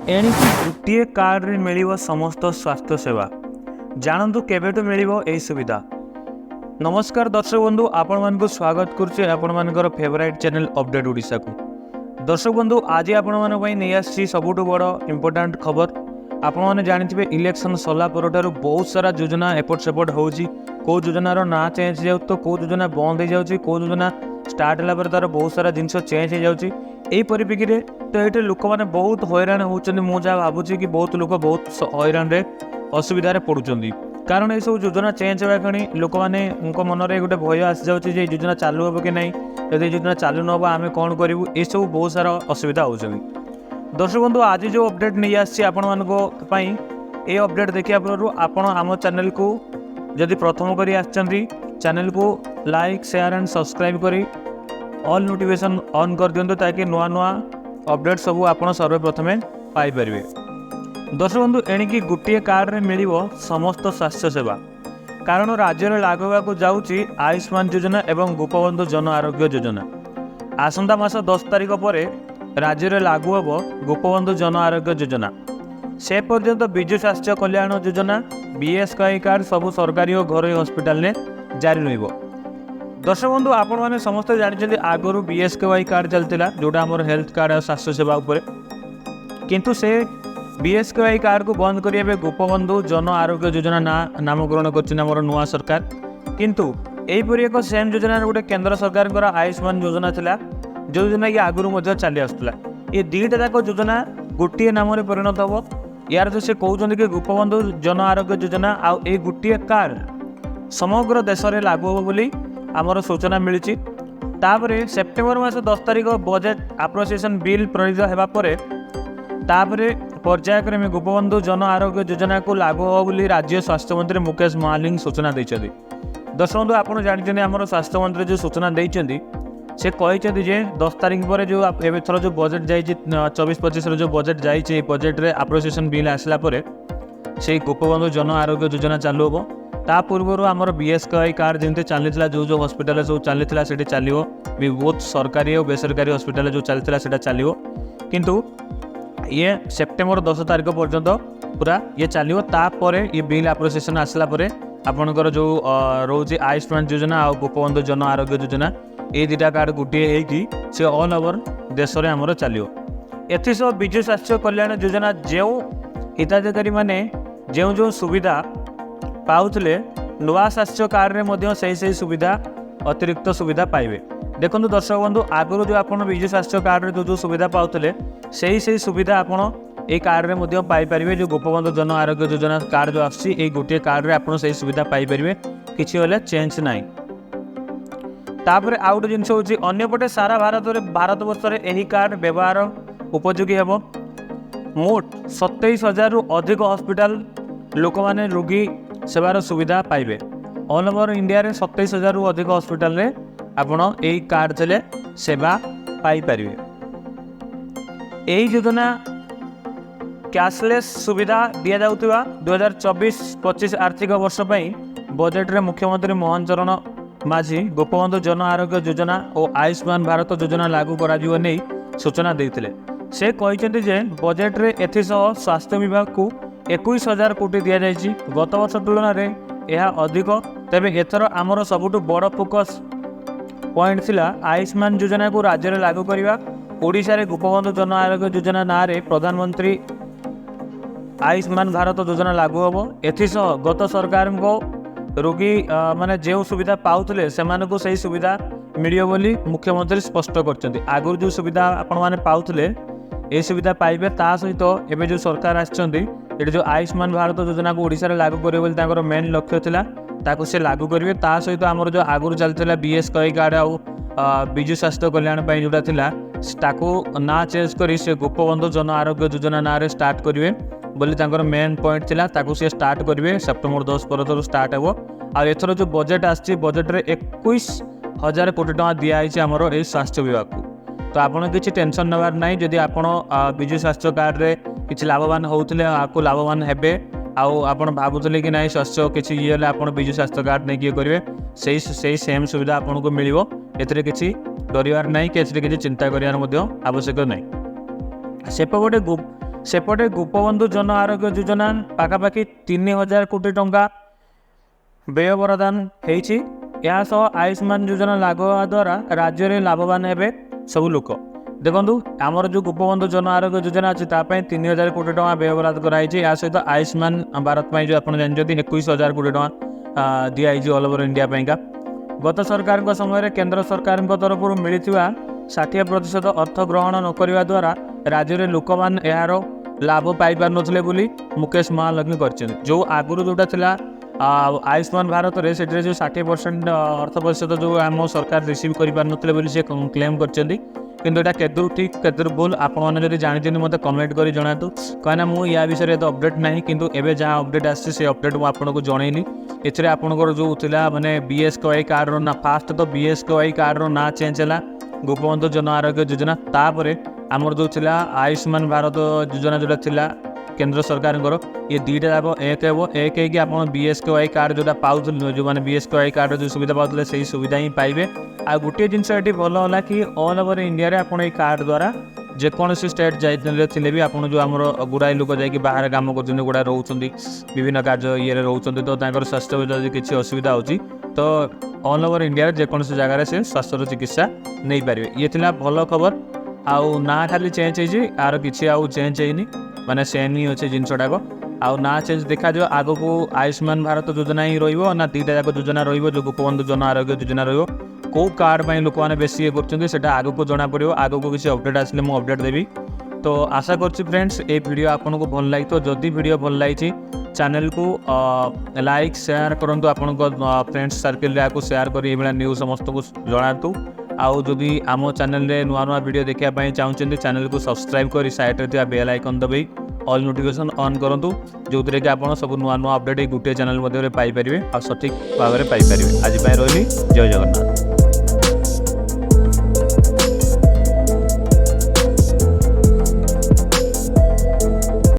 एणिकी गोटे कार्ड रे मिलिबो समस्त स्वास्थ्य सेवा। जानतु केबेटू मिलिबो एई सुविधा। नमस्कार दर्शक बंधु, आपण मानकु स्वागत करछि आपण मानकर फेवरेट चैनल अपडेट ओडिशा को। दर्शक बंधु, आज आपण मान पई नै आछि सबुठु बड़ इंपोर्टेंट खबर। आपण माने जानिथिबे इलेक्शन सला परठारु बहुत सारा योजना एपट सेपट होउछि। को योजनार ना चेंज जाउ तो को योजना बंद हो जाउछि, को योजना स्टार्ट होला पर तार बहुत सारा जिनस चेंज हो जाउछि। एई परिप्रेक्षी तो ये लोक मैंने बहुत हैरान होती। मुझे भावुँ कि बहुत लोक बहुत हैरान असुविधार पड़ुंट, कारण ये सब योजना चेंज होगा क्षणी लोक मैंने मन में गोटे भय आसी जाऊँगी जे योजना चालू हम कि नहीं, यदि योजना चालू न आम कौन करूँ, ये सब बहुत सारा असुविधा हो। दर्शक बंधु, आज जो अपडेट नहीं आसी ये अपडेट देखिया पूर्व आपण आम चैनल को जदि प्रथम करी आछंती चैनल को लाइक शेयर एंड सब्सक्राइब करी ऑल नोटिफिकेशन ऑन कर दिंतु, ताकि नुआ नुआ अपडेट सब आप सर्वप्रथमे पाइपर। दर्शक बंधु, एणिकी गोटे कार्ड रे मिलिबो समस्त स्वास्थ्य सेवा, कारण राज्य में लागू होगा जाऊँगी आयुष्मान योजना एवं गोपबंधु जन आरोग्य योजना। आसंता मास 10 तारिख पर राज्य में लागू हम गोपबंधु जन आरोग्य योजना। से पर्यंत विजु स्वास्थ्य कल्याण योजना बीएसकेवाई कार्ड सब सरकारी और घरोई हस्पिटाल में जारी रहिबो। दर्शक बंधु, आपण मैंने समस्त जानते आगुरी बीएसकेवाई कार्ड चलता जोटा आम हेल्थ कार्ड और स्वास्थ्य सेवा उपर, किंतु से बीएसकेवाई कार्ड को बंद कर गोपबंधु जन आरोग्य योजना ना नामकरण कर नुआ सरकार। किंतु यहीपरि एक सेम योजना गोटे केंद्र सरकार आयुष्मान योजना थिला, जो योजना कि आगुरी चली आसुला। ये दुईटा जाक योजना गोटे नाम परिणत हम। यार जो से कहते कि गोपबंधु जन आरोग्य योजना आउ ए गोटे कार्ड समग्र देश में लागू हम बोली आमर सूचना मिली। तापरे सेप्टेम्बर मास 10 तारिख बजेट अप्रोप्रिएशन बिल प्रणीत होगा तापरे पर्यायक्रमे गोपबंधु जन आरोग्य योजना को लागू हो बोली राज्य स्वास्थ्य मंत्री मुकेश महालिंग सूचना देइछथि। दर्शक बंधु, आपण जानते आमर स्वास्थ्य मंत्री जो सूचना देइछथि से कहते जे 10 तारिख पर जो एथर जो बजेट जाइए 24-25 जो बजेट जाइए बजेट रे अप्रोप्रिएशन बिल आसला पर से गोपबंधु जन आरोग्य योजना चालू हम। ता पूर्व आमर बीएसकेवाई कार्ड जमी चलता जो जो हस्पिटाल सब चलता से चलो भी बहुत सरकारी और बेसरकारी हस्पिटाल जो चलता से चलो, किंतु ये सेप्टेम्बर 10 तारिख पर्यंत पूरा ये चलो। तापर ये बिल अप्रोप्रिएशन आसला पर आपणकर जो रोचे आयुष्मान योजना और गोपबंधु जन आरोग्य योजना ये दुटा कार्ड गोटे से ऑल ओवर देश में आमर चलो। एसह विजु स्वास्थ्य कल्याण योजना जो हिताधिकारी माने जो जो सुविधा पाउथले नुआ स्वास्थ्य कार्ड रे से सुविधा अतिरिक्त सुविधा पाइबे। देखो दर्शक बंधु, आगुरी जो आप विजु स्वास्थ्य कार्ड रे जो जो सुविधा पाउथले से सुविधा आप ये कार्ड रे पाइपर। जो गोपबंधु जन आरोग्य योजना कार्ड जो आसी गोटे कार्ड रे आप सुविधा पाइपर, किसी हेल्ले चेंज ना। तापर आउ गोटे जिनस होची अन्यपटे सारा भारत वर्ष में यही कार्ड व्यवहार उपयोगी हेब। मोट 27,000 रु अधिक हस्पिटाल लोक माने रोगी सेवार सुविधा पाइबे। ऑल ओवर इंडिया रे 27,000 रु अधिक हस्पिटाल रे आपण यही कार्ड चले सेवा पाई परिबे। यही योजना कैशलेस सुविधा दिया जाउतबा 2024-25 आर्थिक वर्ष पई बजेट रे मुख्यमंत्री मोहन चरण माझी गोपबंधु जन आरोग्य योजना और आयुष्मान भारत योजना लागू करा नहीं सूचना देते। से कहते जे बजेट रे एथिसह स्वास्थ्य विभाग को 21,000 कोटी दि जाइए। गत वर्ष तुलन में यह अधिक। तेबे एथर आमर सबुठु बड़ फोकस पॉइंट थिला आयुष्मान योजना को राज्य में लागू करवा। ओडिशा रे गोपबंधु जन आरोग्य योजना ना रे प्रधानमंत्री आयुष्मान भारत योजना लागू हम। एथिसह गत सरकार को रोगी माने जो सुविधा पाउथले सेमाने को सही सुविधा मिलियो बोली मुख्यमंत्री स्पष्ट करछन्ती। आगुर जो सुविधा आपण माने पाउथले ए सुविधा पाइबे। ता सहित एबे जो सरकार आछन्ती ये जो आयुष्मान भारत योजना को ओडिशा रे लागू करिवे बोली ताकर मेन लक्ष्य थिला, ताको से लागू करिवे। ता सहित आमर जो आगुर चलथिला बीएसकेवाई कार्ड आ विजु स्वास्थ्य कल्याण पई जोटा थिला ताको ना चेंज करी से गोपबंधु जन आरोग्य योजना ना रे स्टार्ट करिवे बोली तांकर मेन पॉइंट थिला। ताको से स्टार्ट करिवे सेप्टेम्बर 10 पर स्टार्ट हेबो। आ एथर जो बजेट आछि बजेट रे 21,000 कोटी टका दिया आइछि हमरो ए स्वास्थ्य विभाग को। तो आपण किछि टेंशन नबार नाही। जदि आपण विजु स्वास्थ्य कार्ड रे किछि लाभवान होउतले आको लाभवान हेबे आउ आपण भाबुतले कि नाही स्वास्थ्य किछि ये हेले आपण विजु स्वास्थ्य कार्ड नै कि करिवे सेही सेम सुविधा आपण को मिलिबो। एथरे किछि डरिवार नाही कि एथरे किछि चिंता करिवार मध्ये आवश्यक नाही। सेपटे सेपटे गोपबंधु जन आरोग्य योजना पाखापाखि 3000 कोटी टंका व्यय प्रदान होती। आयुष्मान योजना लागू होगा द्वारा राज्य में लाभवान हे सब लोक। देखो आमर जो गोपबंधु जन आरोग्य योजना अच्छी 3000 कोटी टंका व्यय प्रदान कराई। या सहित आयुष्मान भारत में जो आप जानते 21000 कोटी टंका दिखाई ऑल ओवर इंडिया पाइका। गत सरकार समय केंद्र सरकार तरफ मिलता 60% अर्थ ग्रहण न करने द्वारा राज्य में लोक मैंने यार लाभ पाइपार नथिले बोली मुकेश महालक्ष्मी कर जो आगुरी जोटा थिला आयुष्मान भारत रे से जो 60% अर्थ प्रतिशत जो आम सरकार रिसीव कर बोली से क्लेम कर किंतु एटा केदुर ठीक केदुर भूल आपण जब जानते मत कमेंट कर जनातु कहीं मुझे या विषय तो अपडेट ना किंतु एबे जहाँ अपडेट आसी से अपडेट मुझे जनईली। एथरे आपनकर जो थिला माने बीएसकेवाई कार्ड रो ना फास्ट तो बीएसकेवाई कार्ड रो ना चेंज है गोपबंधु जन आरोग्य योजना तापर आमर जो थिला आयुष्मान भारत योजना जोटा थिला केंद्र सरकार ये दुईटा जाक एक एक है कि आप बीएसकेवाई कार्ड जोटा पाउल जो मैंने बीएसकेवाई कार्ड जो सुविधा पाते से सुविधा ही पाइबे। आ गोटे जिनस ये भल है कि ऑल ओवर इंडिया रे आपन कार्ड द्वारा जेकोसी स्टेट जाइए भी आप जो आम गुड़ाई लोक जाकि बाहर काम कर गुड़ा रोच विभिन्न कार्य ये रोच तो स्वास्थ्य जब किसी असुविधा होची तो ऑल ओवर इंडिया जेकोसी जगार से स्वास्थ्य चिकित्सा नहीं पारे। ये थिला भल खबर आउ ना खाली चेंज होती आर किसी आउ चेंज होनी माने सेम ही अच्छे जिनसटाक आउ ना चेंज देखा आग को आयुष्मान भारत योजना ही रहा दुईटा जाक योजना रो गोपबंधु जन आरोग्य योजना रो कार्ड लोक मैंने बेसी ये कर आग को जना पड़ो आग को किसी अपडेट आसले मुझे अपडेट देवी। तो आशा कर फ्रेंड्स ये वीडियो आपन को भल लगी तो जदि वीडियो भल लगी चैनल को लाइक शेयर करूँ आपण फ्रेंड्स सर्किल आपको शेयर कर न्यूज समस्त को जनातु आउ जदि आम चैनल रे नुआ नुआ वीडियो देखा चाहते चैनल को सब्सक्राइब कर साइड रे बेल आइकन दबाई ऑल नोटिफिकेशन ऑन करूँ जो थे कि आप सब नुआ नुआ अपडेट गोटे चैनल मध्य पाइपर और सठिक भाव में पाइपर। आज रही जय जगन्नाथ।